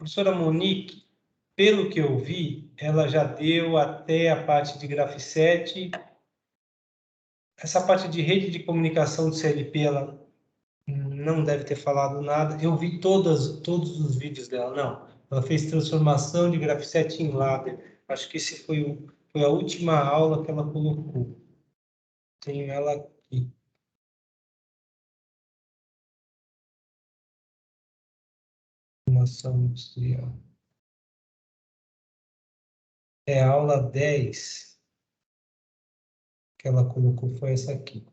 Professora Monique, pelo que eu vi, ela já deu até a parte de Graph7. Essa parte de rede de comunicação de CLP, ela não deve ter falado nada. Eu vi todos os vídeos dela, não. Ela fez transformação de Graph7 em ladder. Acho que esse foi a última aula que ela colocou. Tenho ela aqui. Transformação industrial. É a aula 10 que ela colocou, foi essa aqui.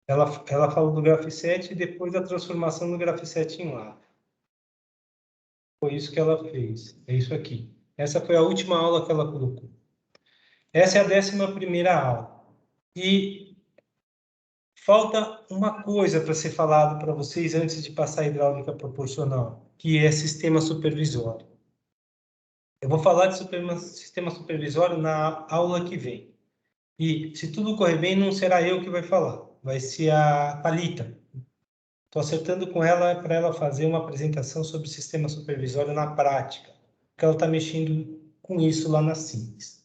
Ela falou do Graph7 e depois da transformação do Graph7 em ladder. Foi isso que ela fez. É isso aqui. Essa foi a última aula que ela colocou. Essa é a 11ª aula. E falta uma coisa para ser falado para vocês antes de passar a hidráulica proporcional, que é sistema supervisório. Eu vou falar de sistema supervisório na aula que vem. E, se tudo correr bem, não será eu que vai falar. Vai ser a Thalita. Estou acertando com ela para ela fazer uma apresentação sobre sistema supervisório na prática, porque ela está mexendo com isso lá na Simples.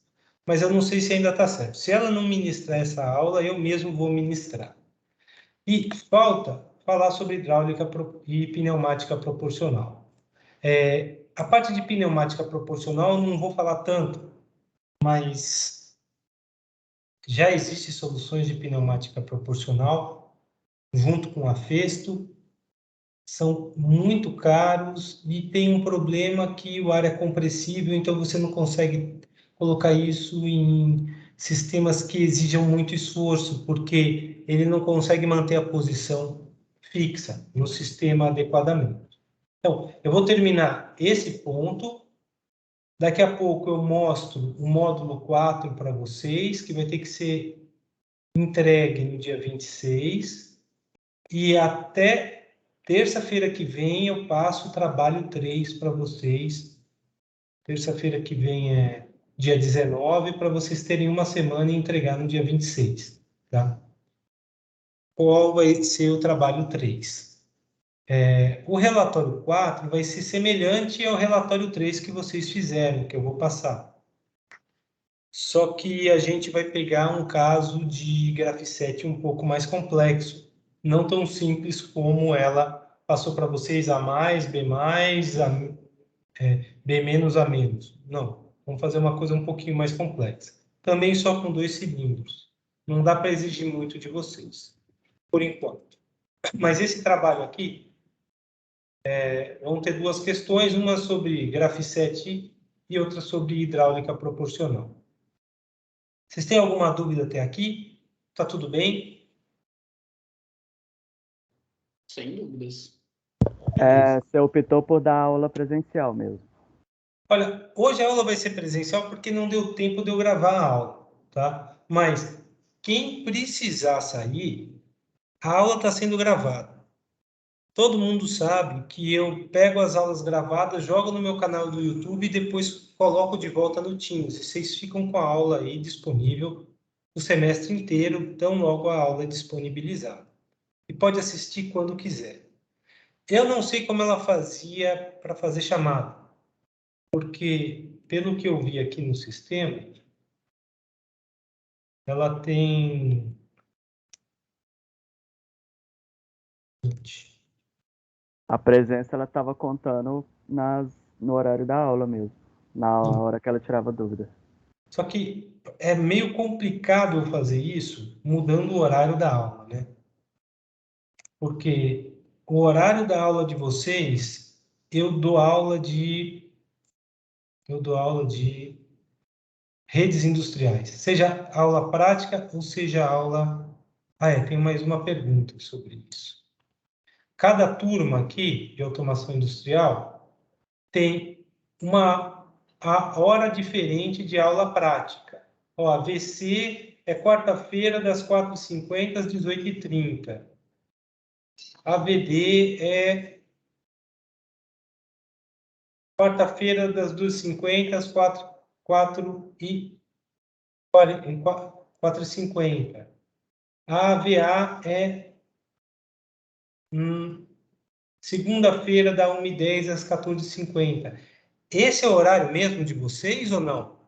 Mas eu não sei se ainda está certo. Se ela não ministrar essa aula, eu mesmo vou ministrar. E falta falar sobre hidráulica e pneumática proporcional. A parte de pneumática proporcional eu não vou falar tanto, mas já existem soluções de pneumática proporcional junto com a Festo. São muito caros e tem um problema que o ar é compressível, então você não consegue colocar isso em sistemas que exijam muito esforço, porque ele não consegue manter a posição fixa no sistema adequadamente. Então, eu vou terminar esse ponto. Daqui a pouco eu mostro o módulo 4 para vocês, que vai ter que ser entregue no dia 26. E até terça-feira que vem eu passo o trabalho 3 para vocês. Terça-feira que vem é dia 19, para vocês terem uma semana e entregar no dia 26. Tá? Qual vai ser o trabalho 3? O relatório 4 vai ser semelhante ao relatório 3 que vocês fizeram, que eu vou passar. Só que a gente vai pegar um caso de Graph7 um pouco mais complexo, não tão simples como ela passou para vocês A mais, B mais, B menos, A menos. Não, vamos fazer uma coisa um pouquinho mais complexa. Também só com 2 cilindros. Não dá para exigir muito de vocês, por enquanto. Mas esse trabalho aqui, vão ter 2 questões, uma sobre Graph7 e outra sobre hidráulica proporcional. Vocês têm alguma dúvida até aqui? Tá tudo bem? Sem dúvidas. Você optou por dar aula presencial mesmo. Olha, hoje a aula vai ser presencial porque não deu tempo de eu gravar a aula, tá? Mas quem precisar sair, a aula está sendo gravada. Todo mundo sabe que eu pego as aulas gravadas, jogo no meu canal do YouTube e depois coloco de volta no Teams. Vocês ficam com a aula aí disponível o semestre inteiro, tão logo a aula é disponibilizada. E pode assistir quando quiser. Eu não sei como ela fazia para fazer chamada, porque, pelo que eu vi aqui no sistema, ela tem... A presença ela estava contando no horário da aula mesmo, na hora que ela tirava dúvida. Só que é meio complicado eu fazer isso mudando o horário da aula, né? Porque o horário da aula de vocês, eu dou aula de redes industriais, seja aula prática ou seja aula... tem mais uma pergunta sobre isso. Cada turma aqui de automação industrial tem a hora diferente de aula prática. A VC é quarta-feira das 4h50 às 18h30. A VD é quarta-feira das 2h50 às 4h30. Olha, em 4h50. A AVA é segunda-feira, da 1h10 às 14h50. Esse é o horário mesmo de vocês ou não?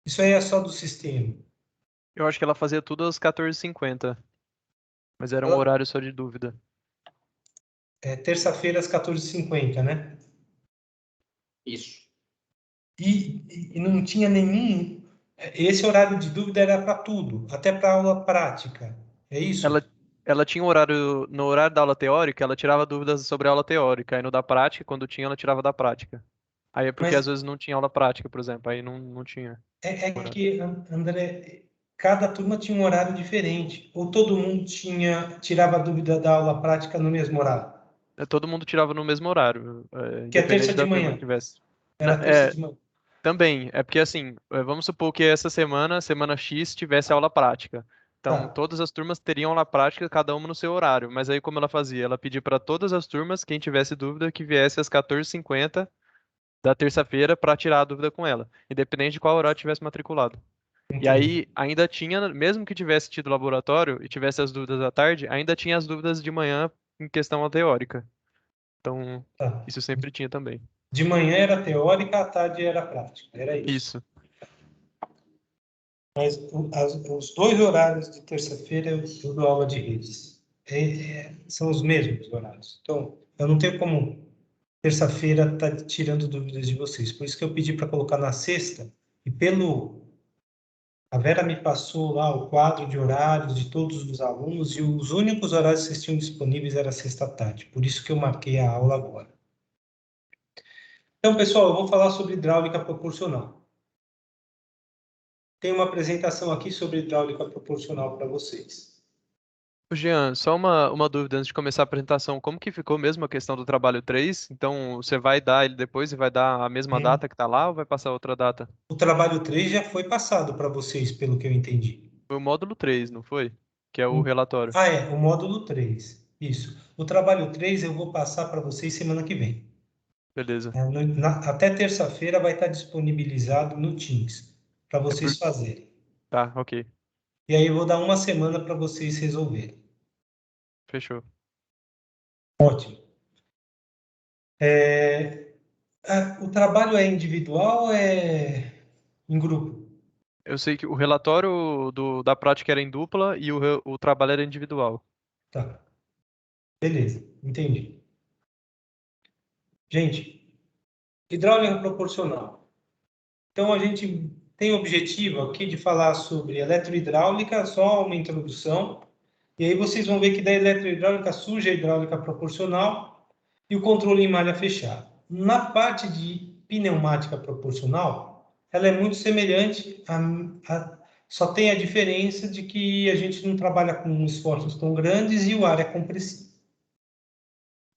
Isso aí é só do sistema. Eu acho que ela fazia tudo às 14h50. Mas era um Ela- horário só de dúvida. É terça-feira às 14h50, né? Isso. E não tinha nenhum. Esse horário de dúvida era para tudo, até para aula prática. É isso? Ela tinha um horário, no horário da aula teórica, ela tirava dúvidas sobre a aula teórica. Aí no da prática, quando tinha, ela tirava da prática. Aí é porque às Mas vezes não tinha aula prática, por exemplo. Aí não tinha é horário. que, André, cada turma tinha um horário diferente. Ou todo mundo tirava a dúvida da aula prática no mesmo horário? Todo mundo tirava no mesmo horário, Que é terça independente de da turma que manhã. tivesse. Era terça de manhã. Também, é porque assim, vamos supor que essa semana X, tivesse aula prática. Então, Tá. todas as turmas teriam aula prática, cada uma no seu horário. Mas aí, como ela fazia? Ela pedia para todas as turmas, quem tivesse dúvida, que viesse às 14h50 da terça-feira para tirar a dúvida com ela, independente de qual horário tivesse matriculado. E Entendi. aí, ainda tinha, mesmo que tivesse tido laboratório e tivesse as dúvidas à tarde, ainda tinha as dúvidas de manhã em questão teórica. Então, Tá. isso sempre tinha também. De manhã era teórica, à tarde era prática. Era isso. Isso. Mas os dois horários de terça-feira eu dou aula de redes. São os mesmos horários. Então, eu não tenho como terça-feira estar tirando dúvidas de vocês. Por isso que eu pedi para colocar na sexta. E a Vera me passou lá o quadro de horários de todos os alunos e os únicos horários que vocês tinham disponíveis era sexta à tarde. Por isso que eu marquei a aula agora. Então, pessoal, eu vou falar sobre hidráulica proporcional. Tem uma apresentação aqui sobre hidráulica proporcional para vocês. Ô, Jean, só uma dúvida antes de começar a apresentação. Como que ficou mesmo a questão do trabalho 3? Então, você vai dar ele depois e vai dar a mesma data que tá lá ou vai passar outra data? O trabalho 3 já foi passado para vocês, pelo que eu entendi. Foi o módulo 3, não foi? Que é o relatório. O módulo 3. Isso. O trabalho 3 eu vou passar para vocês semana que vem. Beleza. Até terça-feira vai estar disponibilizado no Teams para É por... vocês fazerem. Tá, ok. E aí eu vou dar uma semana para vocês resolverem. Fechou. Ótimo. O trabalho é individual ou é em grupo? Eu sei que o relatório da prática era em dupla e o trabalho era individual. Tá. Beleza, entendi. Gente, hidráulica proporcional. Então, a gente tem o objetivo aqui de falar sobre eletrohidráulica, só uma introdução. E aí vocês vão ver que da eletrohidráulica surge a hidráulica proporcional e o controle em malha fechada. Na parte de pneumática proporcional, ela é muito semelhante só tem a diferença de que a gente não trabalha com esforços tão grandes e o ar é compressivo.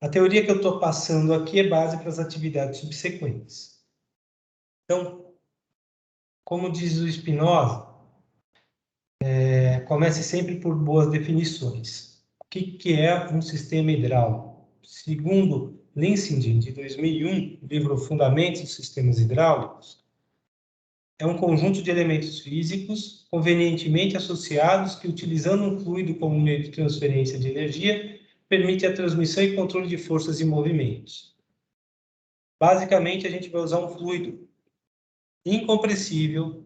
A teoria que eu estou passando aqui é base para as atividades subsequentes. Então, como diz o Spinoza, comece sempre por boas definições. O que é um sistema hidráulico? Segundo Lensingen, de 2001, livro Fundamentos dos Sistemas Hidráulicos, é um conjunto de elementos físicos convenientemente associados que, utilizando um fluido como meio de transferência de energia, permite a transmissão e controle de forças e movimentos. Basicamente, a gente vai usar um fluido incompressível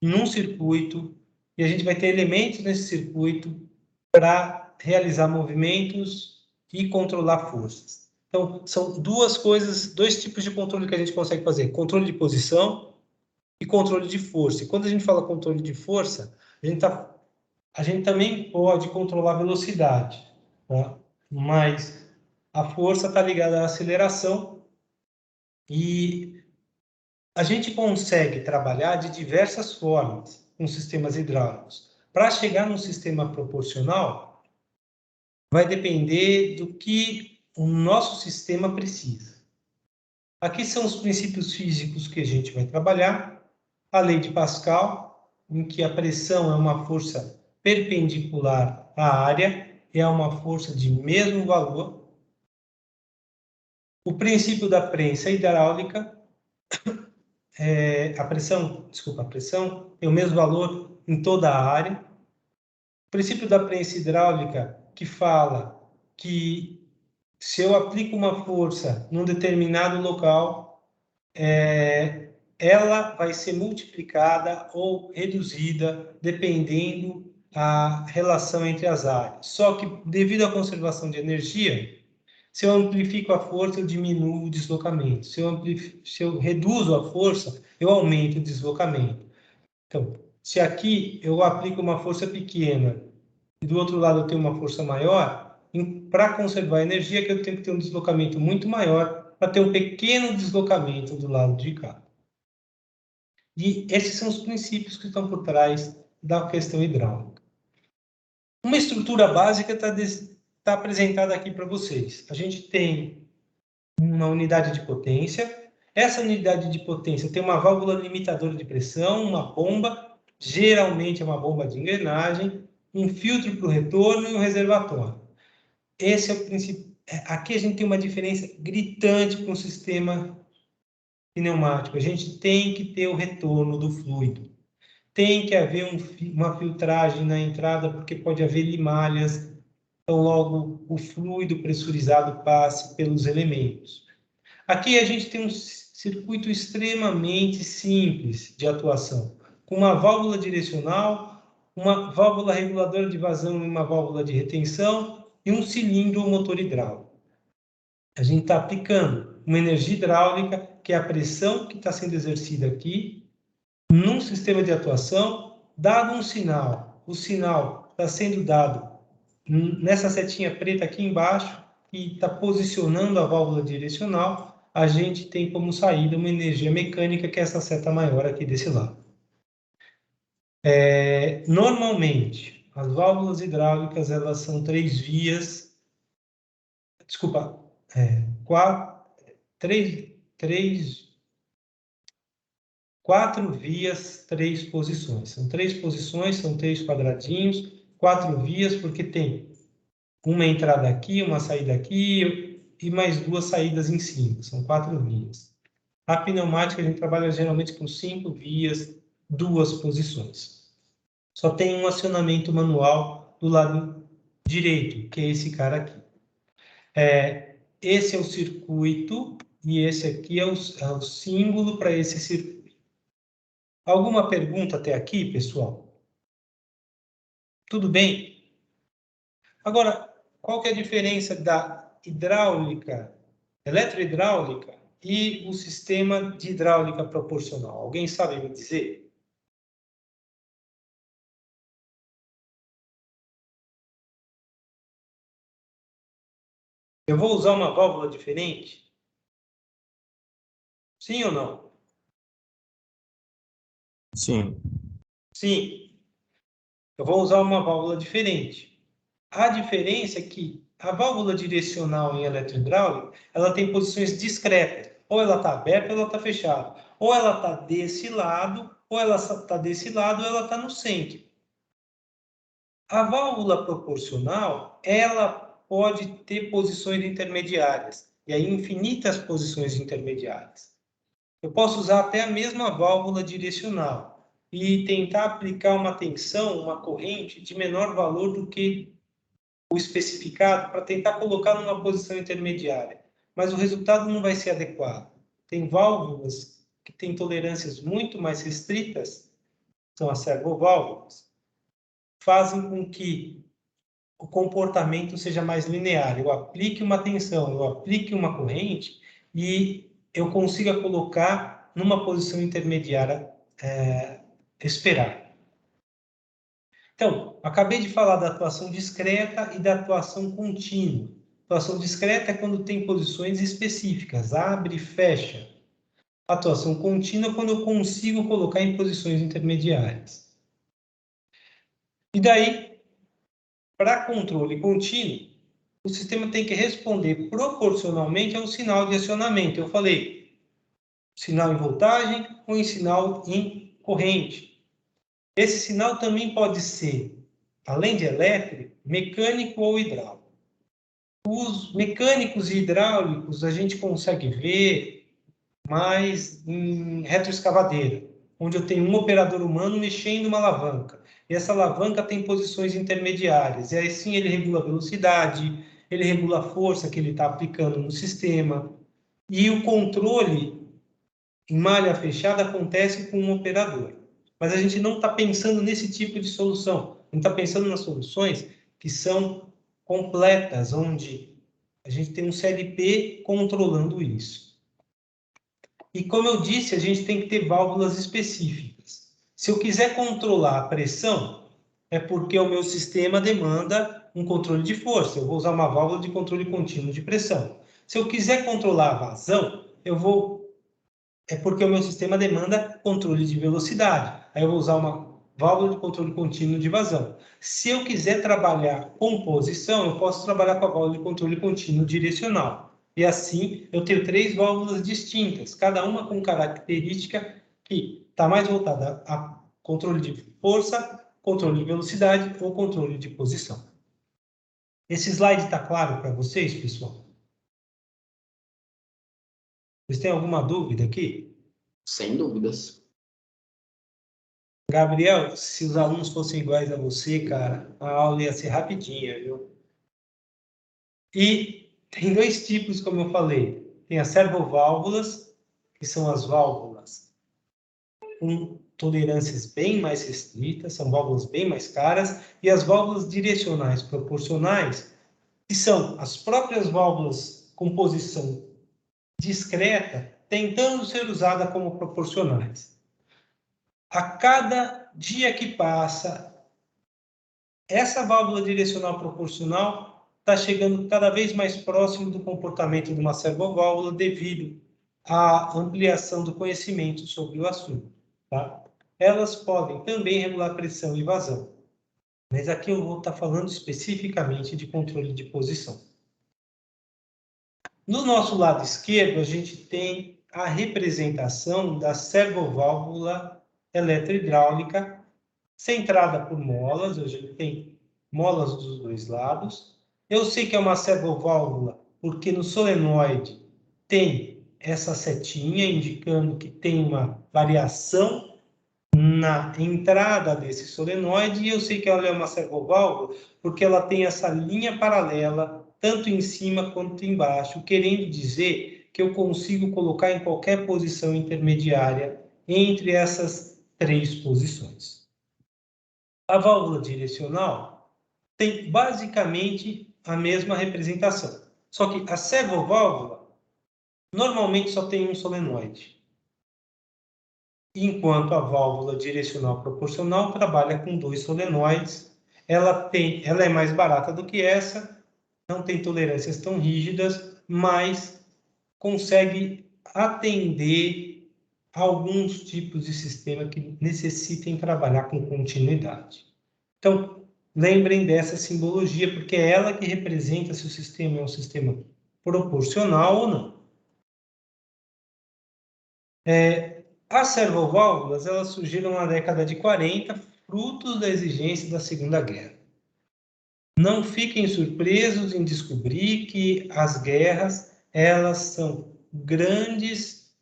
num circuito e a gente vai ter elementos nesse circuito para realizar movimentos e controlar forças. Então, são duas coisas, dois tipos de controle que a gente consegue fazer: controle de posição e controle de força. E quando a gente fala controle de força, a gente também pode controlar a velocidade, tá? Mas a força está ligada à aceleração e a gente consegue trabalhar de diversas formas com sistemas hidráulicos. Para chegar num sistema proporcional, vai depender do que o nosso sistema precisa. Aqui são os princípios físicos que a gente vai trabalhar. A lei de Pascal, em que a pressão é uma força perpendicular à área, é uma força de mesmo valor. O princípio da prensa hidráulica, a pressão tem o mesmo valor em toda a área. O princípio da prensa hidráulica, que fala que se eu aplico uma força num determinado local, ela vai ser multiplicada ou reduzida dependendo da relação entre as áreas. Só que, devido à conservação de energia, se eu amplifico a força, eu diminuo o deslocamento. Se eu reduzo a força, eu aumento o deslocamento. Então, se aqui eu aplico uma força pequena e do outro lado eu tenho uma força maior, para conservar a energia, que eu tenho que ter um deslocamento muito maior para ter um pequeno deslocamento do lado de cá. E esses são os princípios que estão por trás da questão hidráulica. Uma estrutura básica está apresentada aqui para vocês. A gente tem uma unidade de potência. Essa unidade de potência tem uma válvula limitadora de pressão, uma bomba, geralmente é uma bomba de engrenagem, um filtro para o retorno e um reservatório. Esse é o princípio. Aqui a gente tem uma diferença gritante com o sistema pneumático. A gente tem que ter o retorno do fluido. Tem que haver uma filtragem na entrada, porque pode haver limalhas. Então, logo, o fluido pressurizado passe pelos elementos. Aqui a gente tem um circuito extremamente simples de atuação, com uma válvula direcional, uma válvula reguladora de vazão e uma válvula de retenção e um cilindro ou motor hidráulico. A gente está aplicando uma energia hidráulica, que é a pressão que está sendo exercida aqui, num sistema de atuação, dado um sinal. O sinal está sendo dado nessa setinha preta aqui embaixo, e está posicionando a válvula direcional. A gente tem como saída uma energia mecânica, que é essa seta maior aqui desse lado. Normalmente, as válvulas hidráulicas, elas são 3 vias, desculpa, 4 vias, 3 posições. São 3 posições, são 3 quadradinhos, 4 vias, porque tem uma entrada aqui, uma saída aqui e mais 2 saídas em cima. São 4 vias. A pneumática a gente trabalha geralmente com 5 vias, 2 posições. Só tem um acionamento manual do lado direito, que é esse cara aqui. Esse é o circuito e esse aqui é o símbolo para esse circuito. Alguma pergunta até aqui, pessoal? Tudo bem? Agora, qual que é a diferença da hidráulica, eletrohidráulica e o sistema de hidráulica proporcional? Alguém sabe me dizer? Eu vou usar uma válvula diferente? Sim ou não? Sim. Sim. Eu vou usar uma válvula diferente. A diferença é que a válvula direcional em eletrohidráulica, ela tem posições discretas. Ou ela está aberta ou ela está fechada. Ou ela está desse lado, ou ela está desse lado, ou ela está no centro. A válvula proporcional, ela pode ter posições intermediárias. E aí, infinitas posições intermediárias. Eu posso usar até a mesma válvula direcional e tentar aplicar uma tensão, uma corrente de menor valor do que o especificado para tentar colocar numa posição intermediária. Mas o resultado não vai ser adequado. Tem válvulas que têm tolerâncias muito mais restritas, são as servoválvulas, fazem com que o comportamento seja mais linear. Eu aplique uma tensão, eu aplique uma corrente e eu consiga colocar numa posição intermediária esperada. Então, acabei de falar da atuação discreta e da atuação contínua. Atuação discreta é quando tem posições específicas, abre e fecha. Atuação contínua é quando eu consigo colocar em posições intermediárias. E daí, para controle contínuo, o sistema tem que responder proporcionalmente ao sinal de acionamento. Eu falei, sinal em voltagem ou em sinal em corrente. Esse sinal também pode ser, além de elétrico, mecânico ou hidráulico. Os mecânicos e hidráulicos a gente consegue ver mais em retroescavadeira, onde eu tenho um operador humano mexendo uma alavanca. E essa alavanca tem posições intermediárias. E aí sim ele regula a velocidade, ele regula a força que ele está aplicando no sistema. E o controle em malha fechada acontece com um operador. Mas a gente não está pensando nesse tipo de solução. A gente está pensando nas soluções que são completas, onde a gente tem um CLP controlando isso. E como eu disse, a gente tem que ter válvulas específicas. Se eu quiser controlar a pressão, é porque o meu sistema demanda um controle de força. Eu vou usar uma válvula de controle contínuo de pressão. Se eu quiser controlar a vazão, é porque o meu sistema demanda controle de velocidade. Aí eu vou usar uma válvula de controle contínuo de vazão. Se eu quiser trabalhar com posição, eu posso trabalhar com a válvula de controle contínuo direcional. E assim, eu tenho 3 válvulas distintas, cada uma com característica que está mais voltada a controle de força, controle de velocidade ou controle de posição. Esse slide está claro para vocês, pessoal? Vocês têm alguma dúvida aqui? Sem dúvidas. Gabriel, se os alunos fossem iguais a você, cara, a aula ia ser rapidinha, viu? E tem 2 tipos, como eu falei. Tem as servoválvulas, que são as válvulas com tolerâncias bem mais restritas, são válvulas bem mais caras, e as válvulas direcionais proporcionais, que são as próprias válvulas com posição discreta, tentando ser usada como proporcionais. A cada dia que passa, essa válvula direcional proporcional está chegando cada vez mais próximo do comportamento de uma servoválvula devido à ampliação do conhecimento sobre o assunto. Tá? Elas podem também regular pressão e vazão, mas aqui eu vou estar falando especificamente de controle de posição. No nosso lado esquerdo, a gente tem a representação da servoválvula eletrohidráulica centrada por molas. A gente tem molas dos 2 lados. Eu sei que é uma servoválvula porque no solenoide tem essa setinha indicando que tem uma variação na entrada desse solenoide, e eu sei que ela é uma servoválvula porque ela tem essa linha paralela tanto em cima quanto embaixo, querendo dizer que eu consigo colocar em qualquer posição intermediária entre essas 3 posições. A válvula direcional tem basicamente a mesma representação, só que a servoválvula normalmente só tem um solenoide, enquanto a válvula direcional proporcional trabalha com 2 solenoides. Ela é mais barata do que essa, não tem tolerâncias tão rígidas, mas consegue atender alguns tipos de sistema que necessitem trabalhar com continuidade. Então, lembrem dessa simbologia, porque é ela que representa se o sistema é um sistema proporcional ou não. As servoválvulas, elas surgiram na década de 40, frutos da exigência da Segunda Guerra. Não fiquem surpresos em descobrir que as guerras, elas são grandes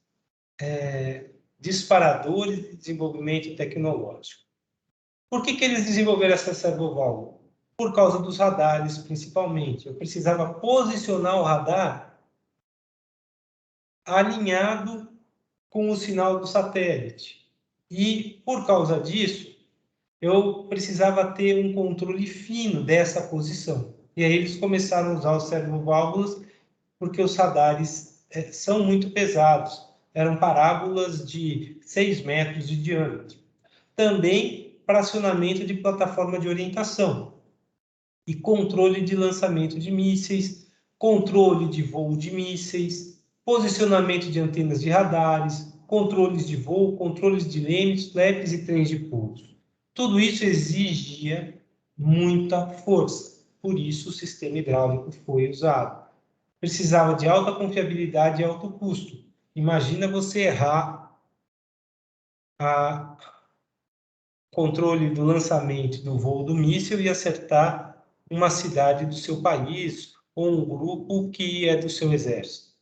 disparadores de desenvolvimento tecnológico. Por que eles desenvolveram essa servoválvula? Por causa dos radares, principalmente. Eu precisava posicionar o radar alinhado com o sinal do satélite. E, por causa disso, eu precisava ter um controle fino dessa posição. E aí eles começaram a usar os servoválvulas porque os radares são muito pesados. Eram parábolas de 6 metros de diâmetro. Também para acionamento de plataforma de orientação e controle de lançamento de mísseis, controle de voo de mísseis, posicionamento de antenas de radares, controles de voo, controles de lêmites, flaps e trens de pouso. Tudo isso exigia muita força, por isso o sistema hidráulico foi usado. Precisava de alta confiabilidade e alto custo. Imagina você errar a controle do lançamento do voo do míssil e acertar uma cidade do seu país ou um grupo que é do seu exército.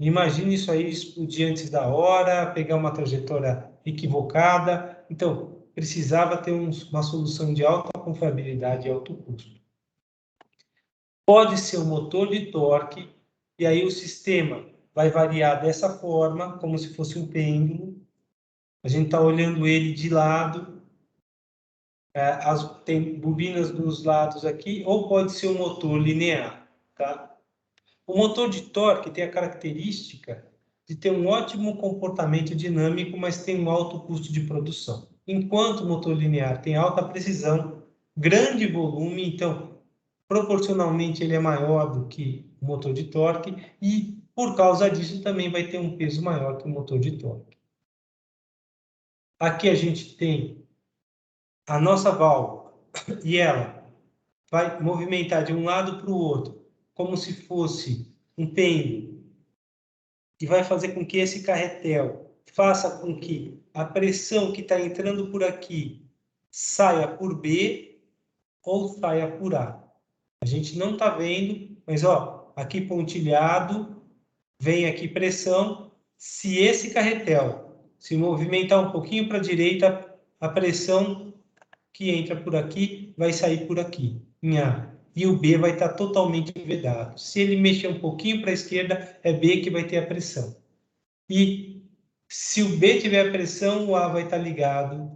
Imagine isso aí explodir antes da hora, pegar uma trajetória equivocada. Então, precisava ter uma solução de alta confiabilidade e alto custo. Pode ser um motor de torque, e aí o sistema vai variar dessa forma, como se fosse um pêndulo. A gente está olhando ele de lado, tem bobinas dos lados aqui, ou pode ser um motor linear, tá? O motor de torque tem a característica de ter um ótimo comportamento dinâmico, mas tem um alto custo de produção. Enquanto o motor linear tem alta precisão, grande volume, então, proporcionalmente ele é maior do que o motor de torque e, por causa disso, também vai ter um peso maior que o motor de torque. Aqui a gente tem a nossa válvula e ela vai movimentar de um lado para o outro, como se fosse um pêndulo, e vai fazer com que esse carretel faça com que a pressão que está entrando por aqui saia por B ou saia por A. A gente não está vendo, mas ó, aqui pontilhado, vem aqui pressão. Se esse carretel se movimentar um pouquinho para a direita, a pressão que entra por aqui vai sair por aqui, em A. E o B vai estar totalmente vedado. Se ele mexer um pouquinho para a esquerda, é B que vai ter a pressão. E se o B tiver pressão, o A vai estar ligado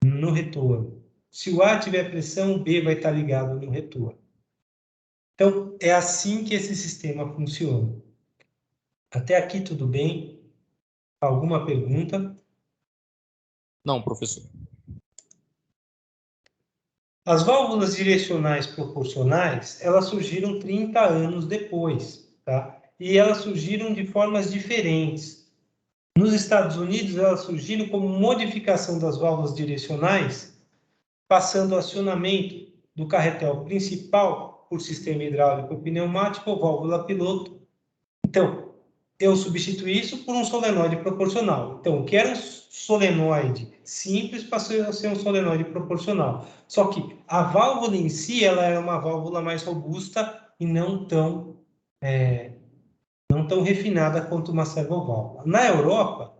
no retorno. Se o A tiver pressão, o B vai estar ligado no retorno. Então, é assim que esse sistema funciona. Até aqui tudo bem? Alguma pergunta? Não, professor. As válvulas direcionais proporcionais, elas surgiram 30 anos depois, tá? E elas surgiram de formas diferentes. Nos Estados Unidos, elas surgiram como modificação das válvulas direcionais, passando o acionamento do carretel principal por sistema hidráulico pneumático ou válvula piloto. Então, eu substituí isso por um solenoide proporcional. Então, o que era um solenoide simples passou a ser um solenoide proporcional. Só que a válvula em si, ela era uma válvula mais robusta e não tão refinada quanto uma servoválvula. Na Europa,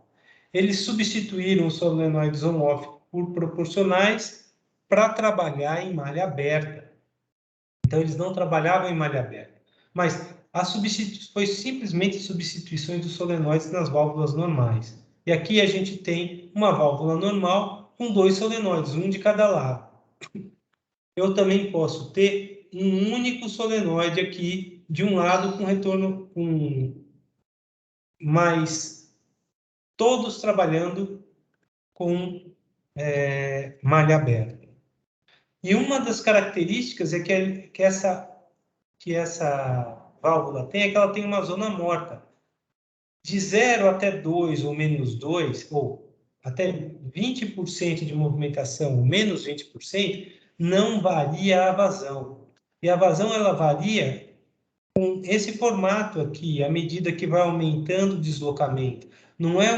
eles substituíram os solenoides on-off por proporcionais para trabalhar em malha aberta. Então, eles não trabalhavam em malha aberta. Mas foi simplesmente substituições dos solenoides nas válvulas normais. E aqui a gente tem uma válvula normal com 2 solenoides, um de cada lado. Eu também posso ter um único solenoide aqui de um lado com retorno, mas todos trabalhando com malha aberta. E uma das características é que essa válvula tem é que ela tem uma zona morta. De 0 até 2 ou menos 2, ou até 20% de movimentação, ou menos 20%, não varia a vazão. E a vazão ela varia com esse formato aqui, à medida que vai aumentando o deslocamento. Não é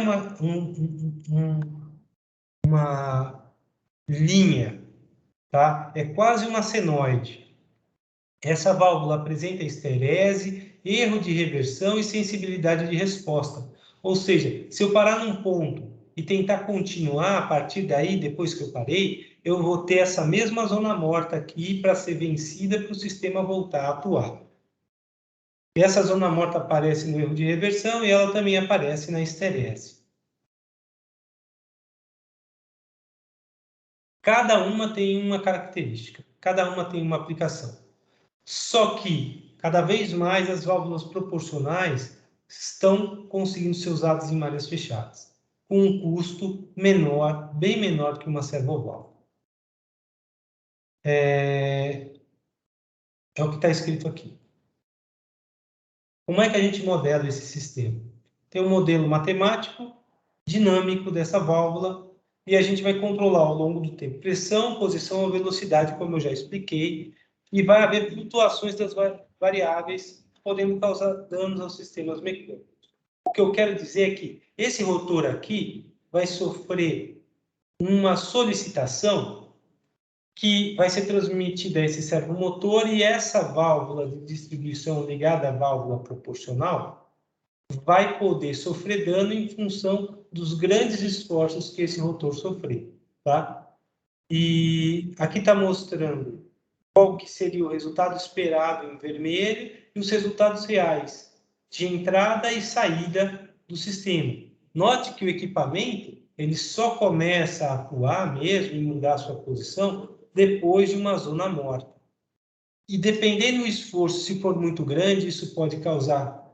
uma linha, tá? É quase uma senoide. Essa válvula apresenta esterese, erro de reversão e sensibilidade de resposta. Ou seja, se eu parar num ponto e tentar continuar a partir daí, depois que eu parei, eu vou ter essa mesma zona morta aqui para ser vencida para o sistema voltar a atuar. E essa zona morta aparece no erro de reversão e ela também aparece na esterese. Cada uma tem uma característica, cada uma tem uma aplicação. Só que, cada vez mais, as válvulas proporcionais estão conseguindo ser usadas em malhas fechadas, com um custo menor, bem menor que uma servoválvula. É o que está escrito aqui. Como é que a gente modela esse sistema? Tem um modelo matemático, dinâmico dessa válvula, e a gente vai controlar ao longo do tempo pressão, posição ou velocidade, como eu já expliquei, e vai haver flutuações das variáveis, podendo causar danos aos sistemas mecânicos. O que eu quero dizer é que esse rotor aqui vai sofrer uma solicitação que vai ser transmitida a esse servomotor e essa válvula de distribuição ligada à válvula proporcional vai poder sofrer dano em função dos grandes esforços que esse rotor sofrer, tá? E aqui está mostrando qual que seria o resultado esperado em vermelho e os resultados reais de entrada e saída do sistema. Note que o equipamento ele só começa a atuar mesmo e mudar a sua posição depois de uma zona morta. E dependendo do esforço, se for muito grande, isso pode causar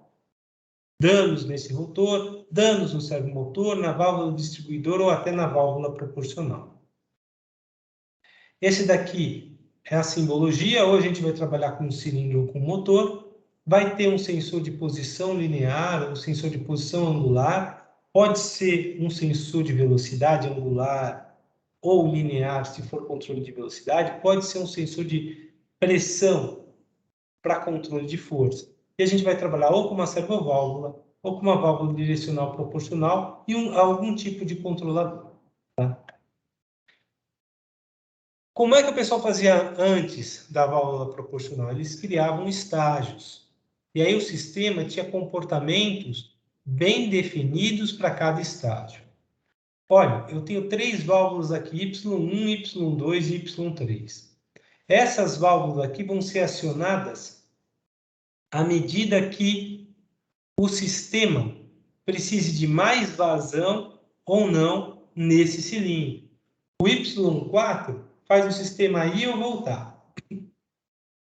danos nesse rotor, danos no servomotor, na válvula distribuidora ou até na válvula proporcional. Esse daqui é a simbologia. Hoje a gente vai trabalhar com um cilindro ou com motor. Vai ter um sensor de posição linear ou sensor de posição angular. Pode ser um sensor de velocidade angular ou linear, se for controle de velocidade. Pode ser um sensor de pressão para controle de força. E a gente vai trabalhar ou com uma servoválvula ou com uma válvula direcional proporcional e algum tipo de controlador. Tá? Como é que o pessoal fazia antes da válvula proporcional? Eles criavam estágios. E aí o sistema tinha comportamentos bem definidos para cada estágio. Olha, eu tenho 3 válvulas aqui, Y1, Y2 e Y3. Essas válvulas aqui vão ser acionadas à medida que o sistema precise de mais vazão ou não nesse cilindro. O Y4 faz o sistema ir ou voltar.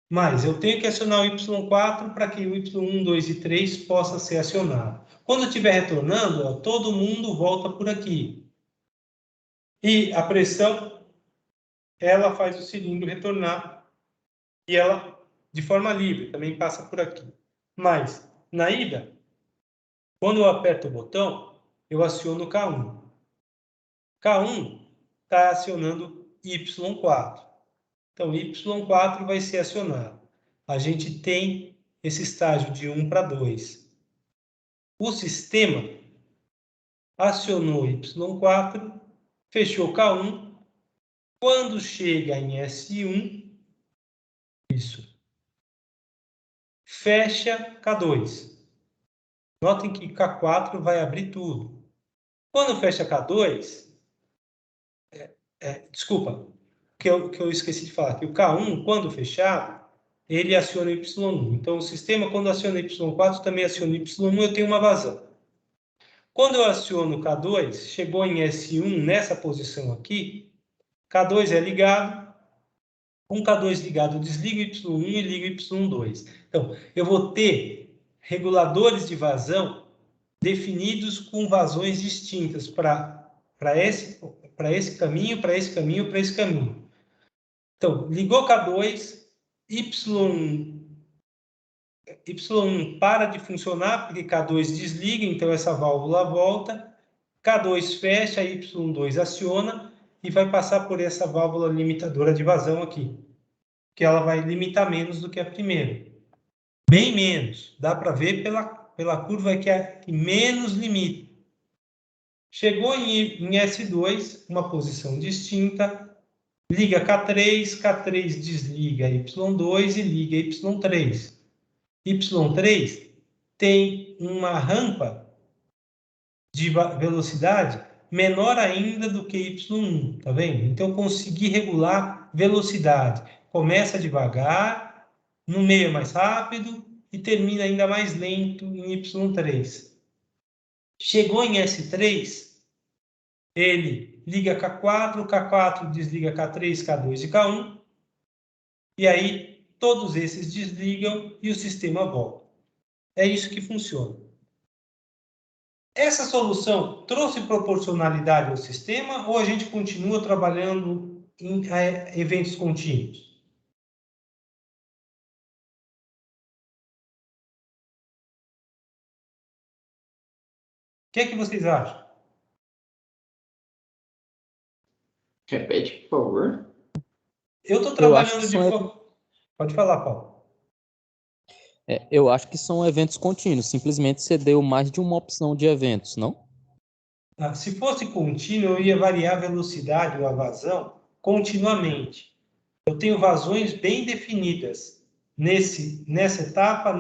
Mas eu tenho que acionar o Y4 para que o Y1, 2 e 3 possa ser acionado. Quando estiver retornando, ó, todo mundo volta por aqui. E a pressão, ela faz o cilindro retornar. E ela, de forma livre, também passa por aqui. Mas, na ida, quando eu aperto o botão, eu aciono o K1. K1 está acionando Y4. Então, Y4 vai ser acionado. A gente tem esse estágio de 1 para 2. O sistema acionou Y4, fechou K1. Quando chega em S1, isso, fecha K2. Notem que K4 vai abrir tudo. Quando fecha K2, desculpa, que eu esqueci de falar, que o K1, quando fechado, ele aciona o Y1. Então, o sistema, quando aciona o Y4, também aciona o Y1, eu tenho uma vazão. Quando eu aciono o K2, chegou em S1, nessa posição aqui, K2 é ligado, com K2 ligado, eu desligo o Y1 e ligo o Y2. Então, eu vou ter reguladores de vazão definidos com vazões distintas para esse caminho, para esse caminho, para esse caminho. Então, ligou K2, Y1 para de funcionar, porque K2 desliga, então essa válvula volta, K2 fecha, Y2 aciona e vai passar por essa válvula limitadora de vazão aqui, que ela vai limitar menos do que a primeira. Bem menos, dá para ver pela curva que é que menos limita. Chegou em S2, uma posição distinta, liga K3, K3 desliga Y2 e liga Y3. Y3 tem uma rampa de velocidade menor ainda do que Y1, tá vendo? Então, eu consegui regular velocidade. Começa devagar, no meio é mais rápido e termina ainda mais lento em Y3. Chegou em S3, ele liga K4, K4 desliga K3, K2 e K1, e aí todos esses desligam e o sistema volta. É isso que funciona. Essa solução trouxe proporcionalidade ao sistema ou a gente continua trabalhando em eventos contínuos? O que é que vocês acham? Repete, por favor. Eu estou Eu acho trabalhando que de são forma... Pode falar, Paulo. Eu acho que são eventos contínuos. Simplesmente você deu mais de uma opção de eventos, não? Se fosse contínuo, eu ia variar a velocidade ou a vazão continuamente. Eu tenho vazões bem definidas nessa etapa e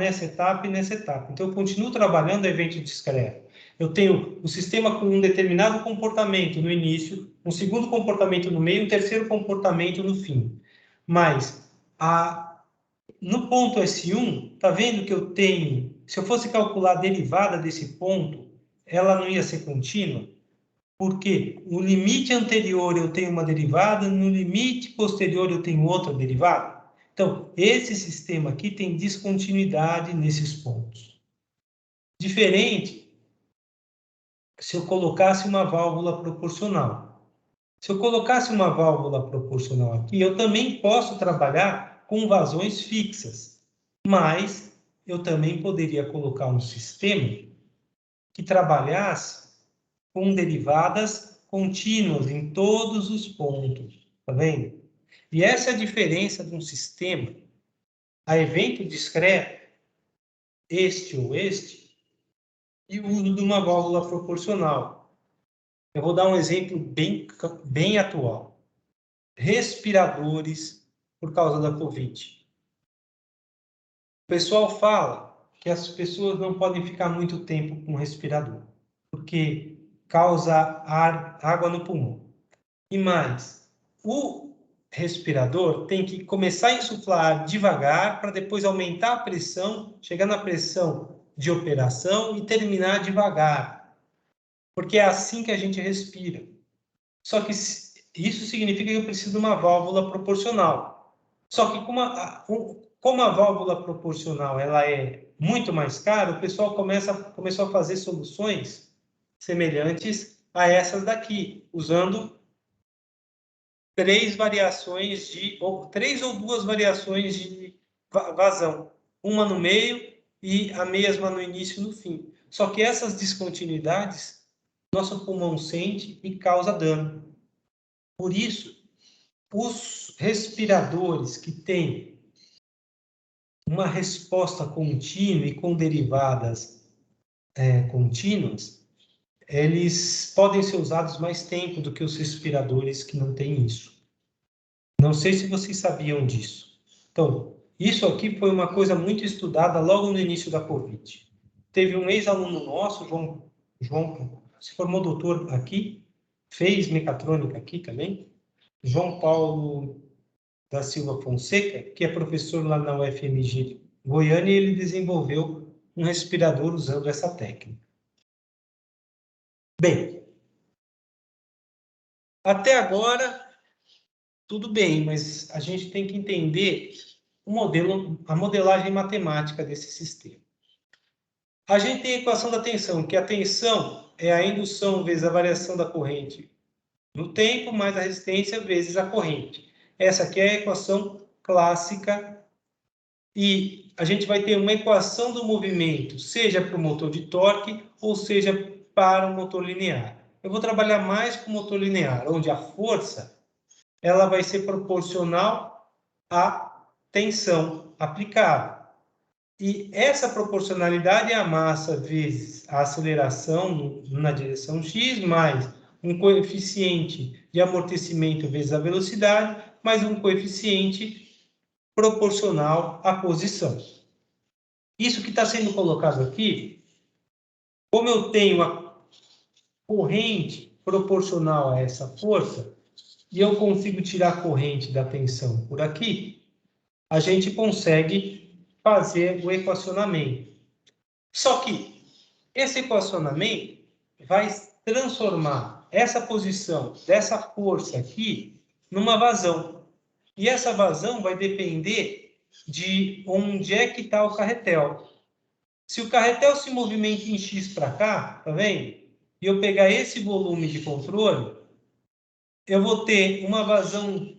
nessa etapa. Então, eu continuo trabalhando evento discreto. Eu tenho o sistema com um determinado comportamento no início, um segundo comportamento no meio, um terceiro comportamento no fim. Mas, no ponto S1, tá vendo que eu tenho... Se eu fosse calcular a derivada desse ponto, ela não ia ser contínua? Porque no limite anterior eu tenho uma derivada, no limite posterior eu tenho outra derivada. Então, esse sistema aqui tem descontinuidade nesses pontos. Diferente se eu colocasse uma válvula proporcional. Se eu colocasse uma válvula proporcional aqui, eu também posso trabalhar com vazões fixas, mas eu também poderia colocar um sistema que trabalhasse com derivadas contínuas em todos os pontos, tá vendo? E essa é a diferença de um sistema a evento discreto, este ou este, e o uso de uma válvula proporcional. Eu vou dar um exemplo bem atual. Respiradores por causa da Covid. O pessoal fala que as pessoas não podem ficar muito tempo com respirador, porque causa água no pulmão. E mais, o respirador tem que começar a insuflar devagar para depois aumentar a pressão, chegar na pressão de operação e terminar devagar. Porque é assim que a gente respira. Só que isso significa que eu preciso de uma válvula proporcional. Só que como a válvula proporcional ela é muito mais cara, o pessoal começou a fazer soluções semelhantes a essas daqui, usando três ou duas variações de vazão, uma no meio e a mesma no início e no fim. Só que essas descontinuidades, nosso pulmão sente e causa dano. Por isso, os respiradores que têm uma resposta contínua e com derivadas contínuas, eles podem ser usados mais tempo do que os respiradores que não têm isso. Não sei se vocês sabiam disso. Então, isso aqui foi uma coisa muito estudada logo no início da Covid. Teve um ex-aluno nosso, João, se formou doutor aqui, fez mecatrônica aqui também, João Paulo da Silva Fonseca, que é professor lá na UFMG de Goiânia, e ele desenvolveu um respirador usando essa técnica. Bem, até agora tudo bem, mas a gente tem que entender a modelagem matemática desse sistema. A gente tem a equação da tensão, que a tensão é a indução vezes a variação da corrente no tempo, mais a resistência vezes a corrente. Essa aqui é a equação clássica e a gente vai ter uma equação do movimento, seja para o motor de torque ou seja para o motor linear. Eu vou trabalhar mais com o motor linear, onde a força ela vai ser proporcional à tensão aplicada. E essa proporcionalidade é a massa vezes a aceleração na direção x, mais um coeficiente de amortecimento vezes a velocidade, mais um coeficiente proporcional à posição. Isso que está sendo colocado aqui, como eu tenho a corrente proporcional a essa força, e eu consigo tirar a corrente da tensão por aqui, a gente consegue fazer o equacionamento. Só que esse equacionamento vai transformar essa posição dessa força aqui numa vazão. E essa vazão vai depender de onde é que está o carretel. Se o carretel se movimenta em X para cá, tá vendo? E eu pegar esse volume de controle, eu vou ter uma vazão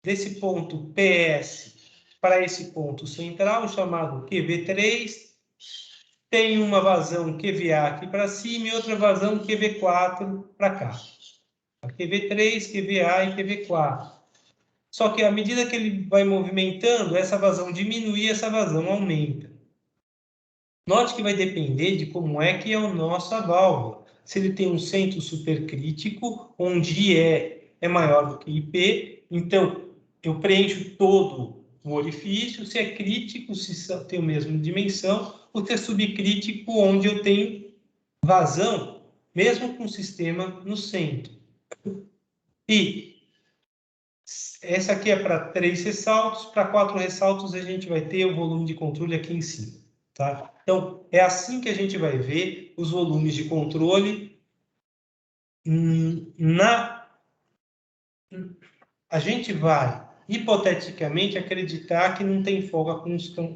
desse ponto PS para esse ponto central, chamado QV3, tem uma vazão QVA aqui para cima e outra vazão QV4 para cá. QV3, QVA e QV4. Só que à medida que ele vai movimentando, essa vazão diminui e essa vazão aumenta. Note que vai depender de como é que é a nossa válvula. Se ele tem um centro supercrítico, onde IE é maior do que IP, Então, eu preencho todo o orifício, se é crítico, se tem a mesma dimensão, ou se é subcrítico, onde eu tenho vazão, mesmo com o sistema no centro. E essa aqui é para 3 ressaltos, para 4 ressaltos a gente vai ter o volume de controle aqui em cima. Tá? Então, é assim que a gente vai ver os volumes de controle A gente vai, hipoteticamente, acreditar que não tem folga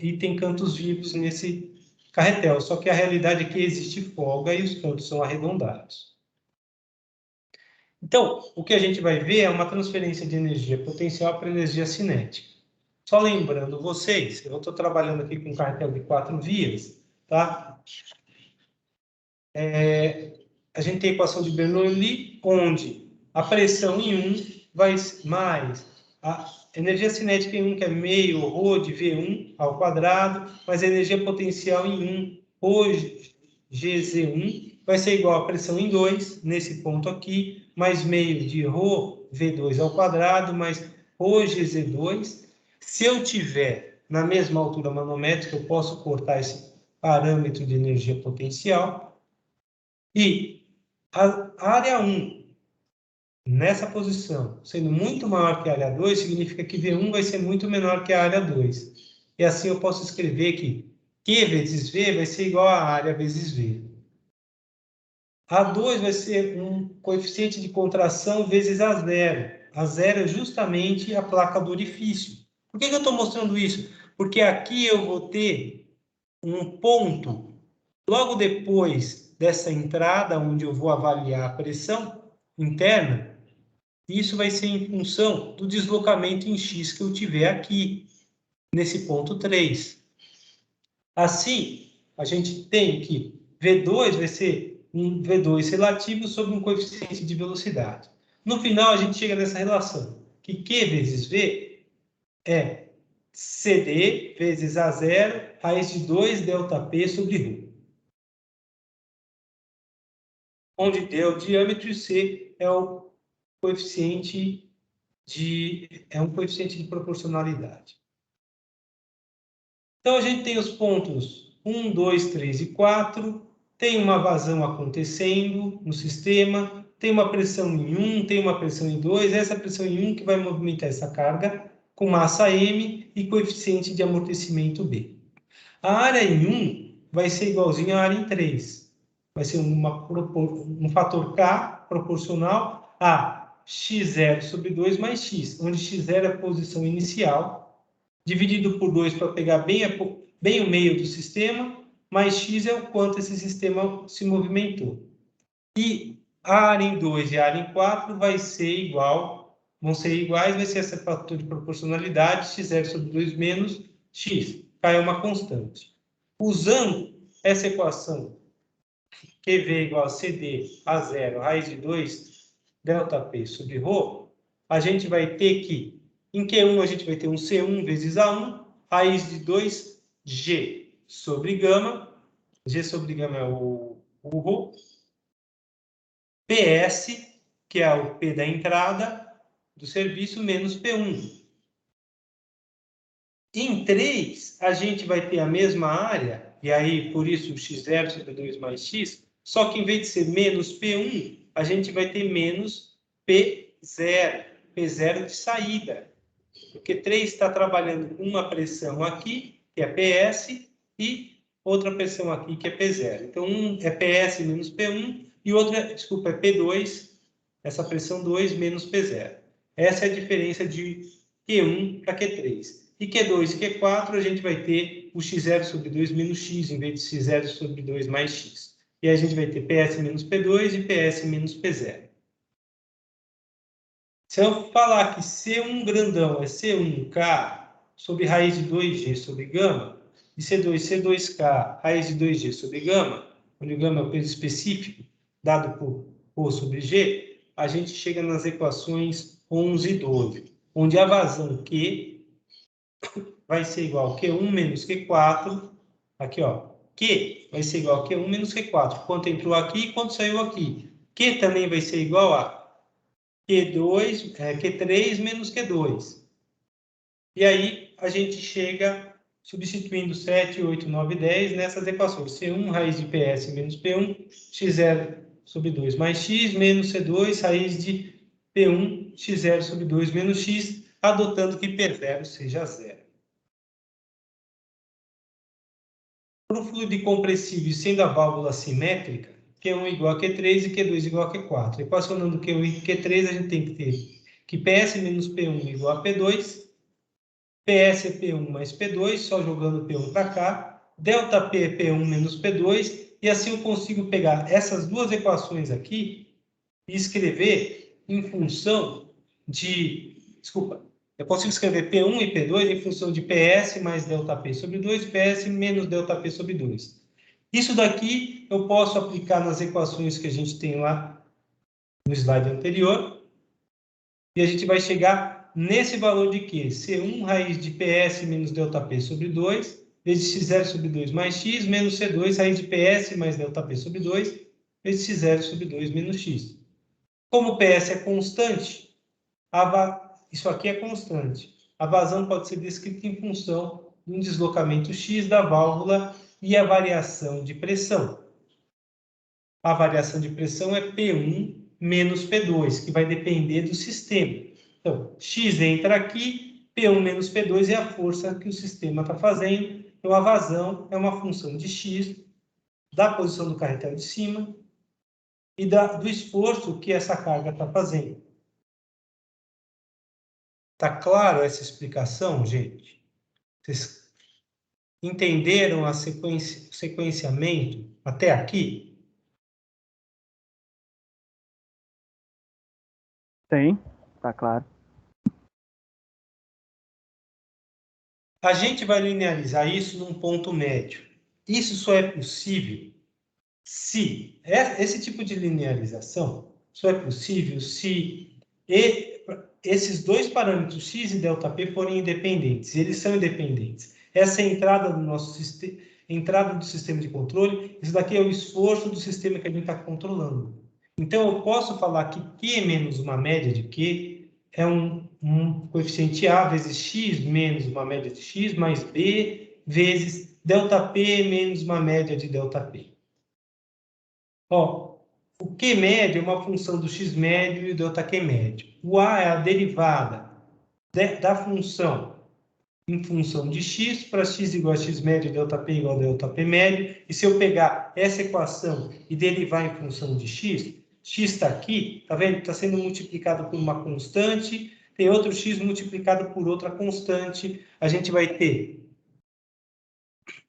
e tem cantos vivos nesse carretel, só que a realidade é que existe folga e os cantos são arredondados. Então, o que a gente vai ver é uma transferência de energia potencial para energia cinética. Só lembrando vocês, eu estou trabalhando aqui com um carretel de 4 vias, tá? A gente tem a equação de Bernoulli, onde a pressão em 1 vai mais a energia cinética em 1, que é meio ρ de V1 ao quadrado, mais a energia potencial em 1, ρ GZ1, vai ser igual a pressão em 2, nesse ponto aqui, mais meio de ρ V2 ao quadrado, mais ρ GZ2. Se eu tiver na mesma altura manométrica, eu posso cortar esse parâmetro de energia potencial. E a área 1, nessa posição, sendo muito maior que a área 2, significa que V1 vai ser muito menor que a área 2. E assim eu posso escrever que Q vezes V vai ser igual a área vezes V. A2 vai ser um coeficiente de contração vezes A0. A0 é justamente a placa do orifício. Por que eu estou mostrando isso? Porque aqui eu vou ter um ponto logo depois dessa entrada, onde eu vou avaliar a pressão interna. Isso vai ser em função do deslocamento em x que eu tiver aqui, nesse ponto 3. Assim, a gente tem que V2 vai ser um V2 relativo sobre um coeficiente de velocidade. No final, a gente chega nessa relação, que Q vezes V é CD vezes A0, raiz de 2 ΔP sobre ρ. Onde D é o diâmetro e C é o coeficiente um coeficiente de proporcionalidade. Então, a gente tem os pontos 1, 2, 3 e 4, tem uma vazão acontecendo no sistema, tem uma pressão em 1, tem uma pressão em 2, essa pressão em 1 que vai movimentar essa carga com massa M e coeficiente de amortecimento B. A área em 1 vai ser igualzinho à área em 3. Vai ser um fator K proporcional a x0 sobre 2 mais x, onde x0 é a posição inicial, dividido por 2 para pegar bem o meio do sistema, mais x é o quanto esse sistema se movimentou. E a área em 2 e a área em 4 vão ser iguais, vai ser esse fator de proporcionalidade, x0 sobre 2 menos x, K é uma constante. Usando essa equação, QV igual a CD A0, raiz de 2, ΔP sobre ρ, a gente vai ter que, em Q1 a gente vai ter um C1 vezes A1, raiz de 2G sobre gama, G sobre gama é o ρ, PS, que é o P da entrada do serviço, menos P1. Em 3, a gente vai ter a mesma área, e aí, por isso, x0 sobre 2 mais x, só que em vez de ser menos P1, a gente vai ter menos P0, P0 de saída. Porque 3 está trabalhando com uma pressão aqui, que é PS, e outra pressão aqui, que é P0. Então, um é PS menos P1, e outra, é P2, essa pressão 2 menos P0. Essa é a diferença de Q1 para Q3. E Q2 e Q4, a gente vai ter o x0 sobre 2 menos x, em vez de x0 sobre 2 mais x. E a gente vai ter PS menos P2 e PS menos P0. Se eu falar que C1 grandão é C1K sobre raiz de 2G sobre gama, e C2, C2K, raiz de 2G sobre gama, onde o gama é o peso específico dado por ρ sobre G, a gente chega nas equações 11 e 12, onde a vazão Q vai ser igual a Q1 menos Q4, aqui ó, Q vai ser igual a Q1 menos Q4, quanto entrou aqui e quanto saiu aqui. Q também vai ser igual a Q3 menos Q2. E aí a gente chega substituindo 7, 8, 9, 10 nessas equações. C1 raiz de PS menos P1, x0 sobre 2 mais x, menos C2 raiz de P1, x0 sobre 2 menos x, adotando que P0 seja 0. Para o fluido incompressível sendo a válvula simétrica, Q1 igual a Q3 e Q2 igual a Q4. Equacionando Q1 e Q3, a gente tem que ter que PS menos P1 igual a P2, PS é P1 mais P2, só jogando P1 para cá, delta P é P1 menos P2, e assim eu consigo pegar essas duas equações aqui e escrever em função de... Desculpa, eu consigo escrever P1 e P2 em função de PS mais delta P sobre 2, PS menos delta P sobre 2. Isso daqui eu posso aplicar nas equações que a gente tem lá no slide anterior, e a gente vai chegar nesse valor de que? C1 raiz de PS menos ΔP sobre 2, vezes x0 sobre 2 mais x, menos C2 raiz de PS mais ΔP sobre 2, vezes x0 sobre 2 menos x. Como o PS é constante, isso aqui é constante. A vazão pode ser descrita em função de um deslocamento x da válvula e a variação de pressão. A variação de pressão é P1 menos P2, que vai depender do sistema. Então, x entra aqui, P1 menos P2 é a força que o sistema está fazendo. Então, a vazão é uma função de x, da posição do carretel de cima e do esforço que essa carga está fazendo. Está claro essa explicação, gente? Vocês entenderam o sequenciamento até aqui? Sim, tá claro. A gente vai linearizar isso num ponto médio. Isso só é possível se esse tipo de linearização só é possível se esses dois parâmetros x e ΔP forem independentes. Eles são independentes. Essa é a entrada do nosso sistema, entrada do sistema de controle. Isso daqui é o esforço do sistema que a gente está controlando. Então eu posso falar que Q menos uma média de Q é um coeficiente A vezes x menos uma média de x mais B vezes ΔP menos uma média de ΔP. Ó, o Q médio é uma função do x médio e do ΔQ médio. O A é a derivada da função em função de x para x igual a x médio, ΔP igual a ΔP médio. E se eu pegar essa equação e derivar em função de x, x está aqui, tá vendo? Está sendo multiplicado por uma constante, tem outro x multiplicado por outra constante. A gente vai ter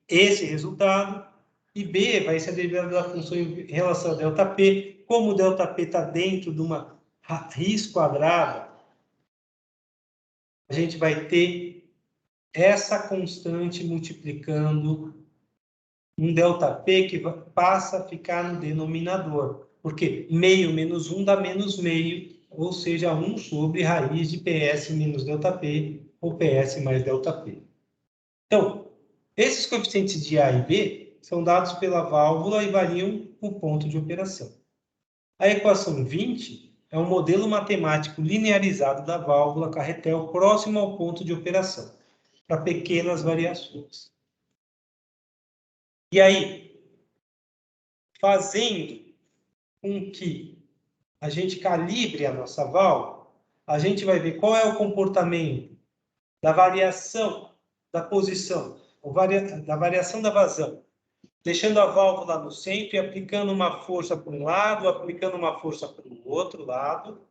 esse resultado. E B vai ser a derivada da função em relação a ΔP. Como o ΔP está dentro de uma raiz quadrada, a gente vai ter essa constante multiplicando um ΔP que passa a ficar no denominador. Porque meio menos 1 dá menos meio, ou seja, 1 sobre raiz de PS menos ΔP, ou PS mais ΔP. Então, esses coeficientes de A e B são dados pela válvula e variam o ponto de operação. A equação 20 é um modelo matemático linearizado da válvula carretel próximo ao ponto de operação, para pequenas variações. E aí, fazendo com que a gente calibre a nossa válvula, a gente vai ver qual é o comportamento da variação da posição, da variação da vazão, deixando a válvula no centro e aplicando uma força para um lado, aplicando uma força para o outro lado,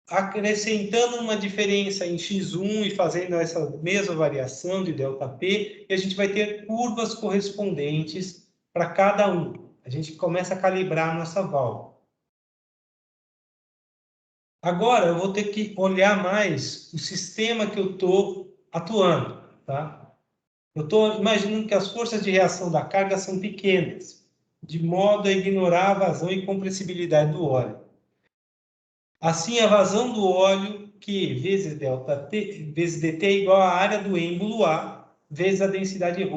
acrescentando uma diferença em x1 e fazendo essa mesma variação de ΔP, e a gente vai ter curvas correspondentes para cada um. A gente começa a calibrar a nossa válvula. Agora, eu vou ter que olhar mais o sistema que eu estou atuando, tá? Eu estou imaginando que as forças de reação da carga são pequenas, de modo a ignorar a vazão e compressibilidade do óleo. Assim, a vazão do óleo, Q vezes ΔT, vezes dt é igual à área do êmbolo A, vezes a densidade ρ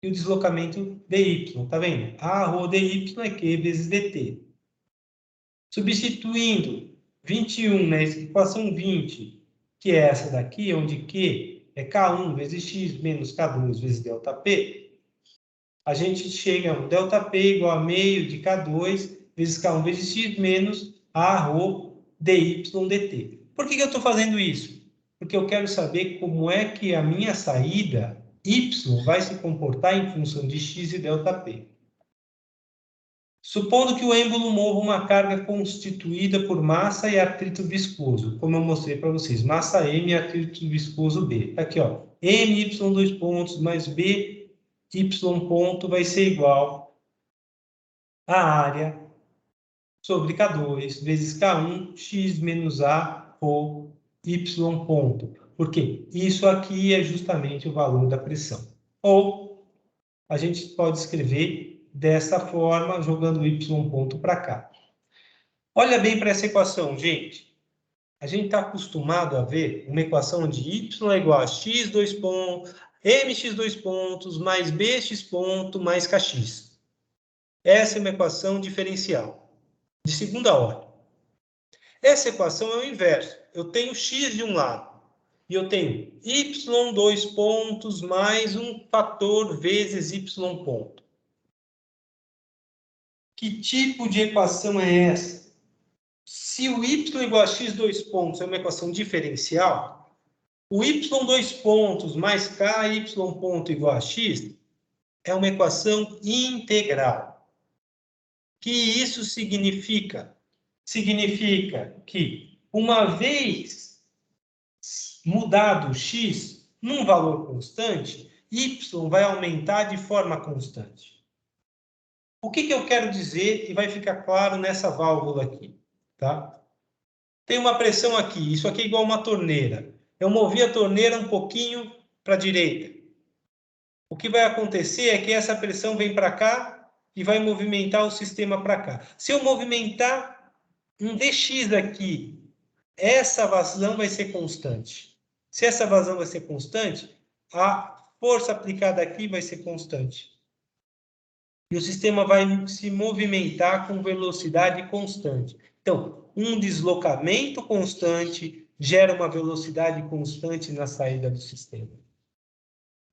e o deslocamento dy. Tá vendo? A ρ dy é Q vezes dt. Substituindo 21 na equação 20, que é essa daqui, onde Q é K1 vezes X menos K2 vezes ΔP, a gente chega a um ΔP igual a meio de K2 vezes K1 vezes X menos A rho dy dt. Por que eu estou fazendo isso? Porque eu quero saber como é que a minha saída Y vai se comportar em função de X e ΔP. Supondo que o êmbolo mova uma carga constituída por massa e atrito viscoso, como eu mostrei para vocês, massa M e atrito viscoso B. Aqui, ó, MY dois pontos mais BY ponto vai ser igual a área sobre K2 vezes K1 X menos A ou Y ponto. Porque isso aqui é justamente o valor da pressão. Ou a gente pode escrever dessa forma, jogando y ponto para cá. Olha bem para essa equação, gente. A gente está acostumado a ver uma equação de y é igual a x dois pontos, mx dois pontos, mais bx ponto, mais kx. Essa é uma equação diferencial, de segunda ordem. Essa equação é o inverso. Eu tenho x de um lado, e eu tenho y dois pontos mais um fator vezes y ponto. Que tipo de equação é essa? Se o y igual a x dois pontos é uma equação diferencial, o y dois pontos mais ky ponto igual a x é uma equação integral. O que isso significa? Significa que, uma vez mudado o x num valor constante, y vai aumentar de forma constante. O que eu quero dizer, e vai ficar claro nessa válvula aqui, tá? Tem uma pressão aqui, isso aqui é igual a uma torneira. Eu movi a torneira um pouquinho para a direita. O que vai acontecer é que essa pressão vem para cá e vai movimentar o sistema para cá. Se eu movimentar um dx aqui, essa vazão vai ser constante. Se essa vazão vai ser constante, a força aplicada aqui vai ser constante. E o sistema vai se movimentar com velocidade constante. Então, um deslocamento constante gera uma velocidade constante na saída do sistema.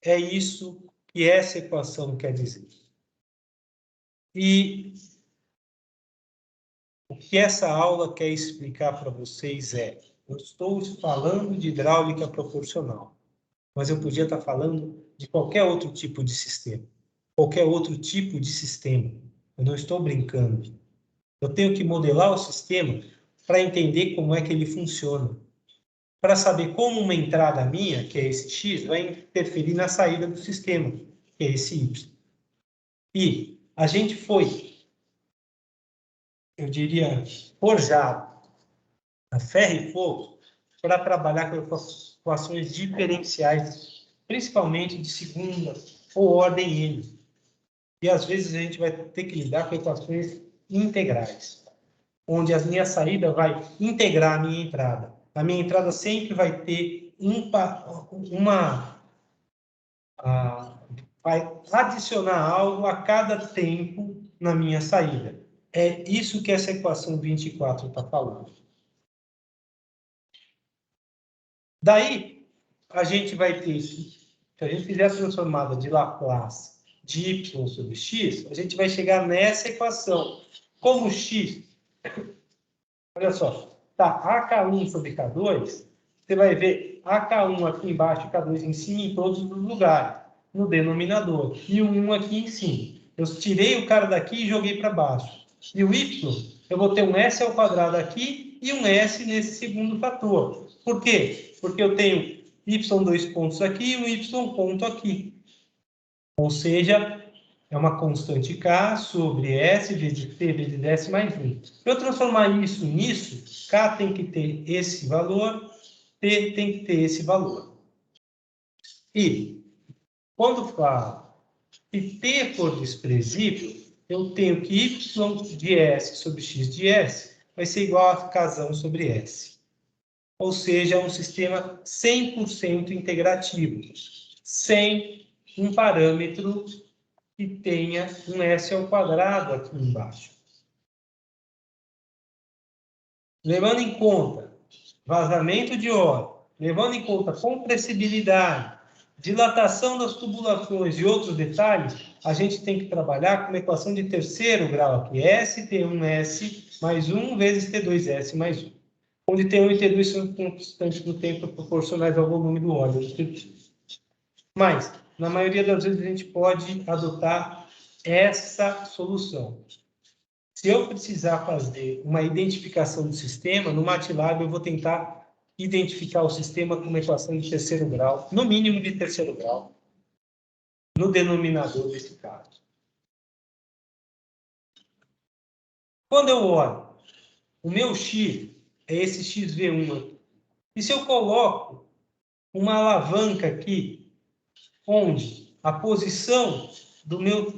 É isso que essa equação quer dizer. E o que essa aula quer explicar para vocês é: eu estou falando de hidráulica proporcional, mas eu podia estar falando de qualquer outro tipo de sistema. Qualquer outro tipo de sistema. Eu não estou brincando. Eu tenho que modelar o sistema para entender como é que ele funciona. Para saber como uma entrada minha, que é esse X, vai interferir na saída do sistema, que é esse Y. E a gente foi, eu diria, forjado a ferro e fogo para trabalhar com equações diferenciais, principalmente de segunda ou ordem N. E às vezes a gente vai ter que lidar com equações integrais, onde a minha saída vai integrar a minha entrada. A minha entrada sempre vai ter vai adicionar algo a cada tempo na minha saída. É isso que essa equação 24 está falando. Daí, a gente vai ter, se a gente fizer a transformada de Laplace de y sobre x, a gente vai chegar nessa equação. Como x, olha só, tá AK1 sobre K2, você vai ver AK1 aqui embaixo e K2 em cima em todos os lugares, no denominador, e o 1 aqui em cima. Eu tirei o cara daqui e joguei para baixo. E o y, eu vou ter um s ao quadrado aqui e um s nesse segundo fator. Por quê? Porque eu tenho y dois pontos aqui e um y ponto aqui. Ou seja, é uma constante K sobre S vezes T vezes S mais 1. Para eu transformar isso nisso, K tem que ter esse valor, T tem que ter esse valor. E, quando falo que T for desprezível, eu tenho que Y de S sobre X de S vai ser igual a Kzão sobre S. Ou seja, é um sistema 100% integrativo, sem um parâmetro que tenha um S ao quadrado aqui embaixo. levando em conta vazamento de óleo, levando em conta compressibilidade, dilatação das tubulações e outros detalhes, a gente tem que trabalhar com uma equação de terceiro grau aqui, ST1S mais 1 vezes T2S mais 1, onde T1 e T2 são constantes no tempo proporcionais ao volume do óleo. Mas, na maioria das vezes, a gente pode adotar essa solução. Se eu precisar fazer uma identificação do sistema, no MATLAB eu vou tentar identificar o sistema com uma equação de terceiro grau, no mínimo de terceiro grau, no denominador desse caso. Quando eu olho, o meu X é esse XV1 aqui. E se eu coloco uma alavanca aqui, onde a posição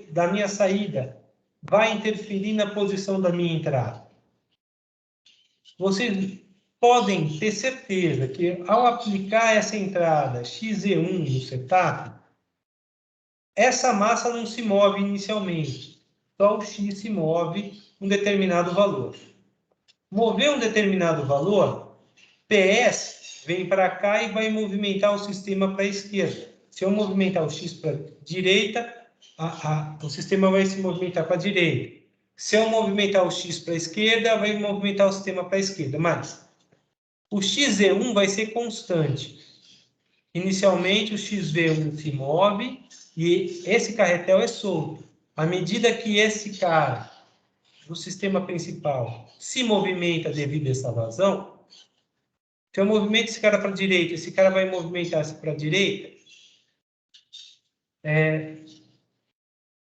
da minha saída vai interferir na posição da minha entrada? Vocês podem ter certeza que, ao aplicar essa entrada XE1 no setup, essa massa não se move inicialmente. Só o X se move um determinado valor. Mover um determinado valor, PS vem para cá e vai movimentar o sistema para a esquerda. Se eu movimentar o X para a direita, o sistema vai se movimentar para a direita. Se eu movimentar o X para a esquerda, vai movimentar o sistema para a esquerda. Mas o XE1 vai ser constante. Inicialmente, o XV1 se move e esse carretel é solto. À medida que esse cara do sistema principal se movimenta devido a essa vazão, se eu movimento esse cara para a direita, esse cara vai movimentar-se para a direita,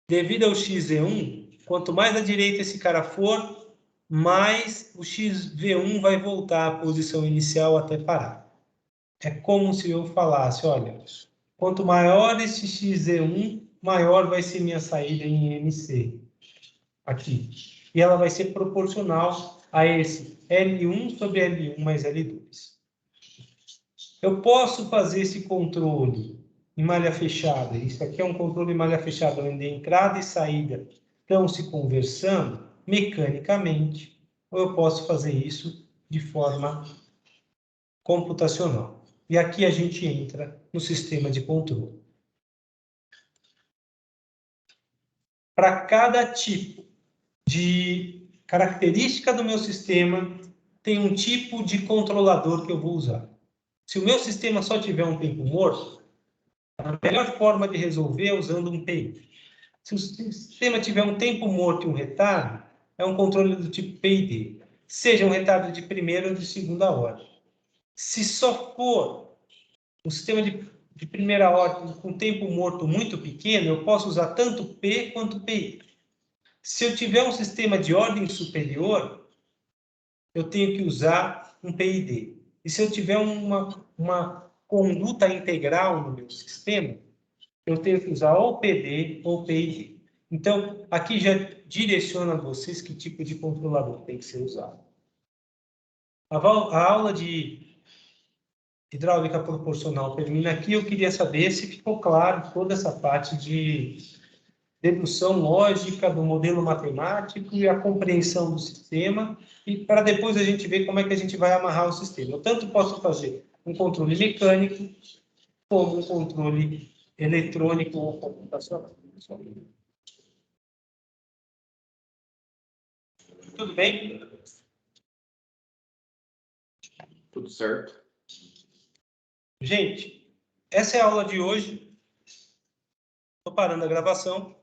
devido ao XV1, quanto mais à direita esse cara for, mais o XV1 vai voltar à posição inicial até parar. É como se eu falasse, olha, quanto maior esse XZ1, maior vai ser minha saída em MC. Aqui. E ela vai ser proporcional a esse L1 sobre L1 mais L2. Eu posso fazer esse controle em malha fechada. Isso aqui é um controle em malha fechada, onde entrada e saída estão se conversando mecanicamente, ou eu posso fazer isso de forma computacional. E aqui a gente entra no sistema de controle. Para cada tipo de característica do meu sistema, tem um tipo de controlador que eu vou usar. Se o meu sistema só tiver um tempo morto, a melhor forma de resolver é usando um PI. Se o sistema tiver um tempo morto e um retardo, é um controle do tipo PID. Seja um retardo de primeira ou de segunda ordem. Se só for um sistema de primeira ordem com tempo morto muito pequeno, eu posso usar tanto P quanto PI. Se eu tiver um sistema de ordem superior, eu tenho que usar um PID. E se eu tiver uma conduta integral no meu sistema, eu tenho que usar ou PD ou PID. Então, aqui já direciona a vocês que tipo de controlador tem que ser usado. A aula de hidráulica proporcional termina aqui. Eu queria saber se ficou claro toda essa parte de dedução lógica do modelo matemático e a compreensão do sistema, e para depois a gente ver como é que a gente vai amarrar o sistema. Eu tanto posso fazer um controle mecânico, como um controle eletrônico ou computacional. Tudo bem? Tudo certo. Gente, essa é a aula de hoje. Estou parando a gravação.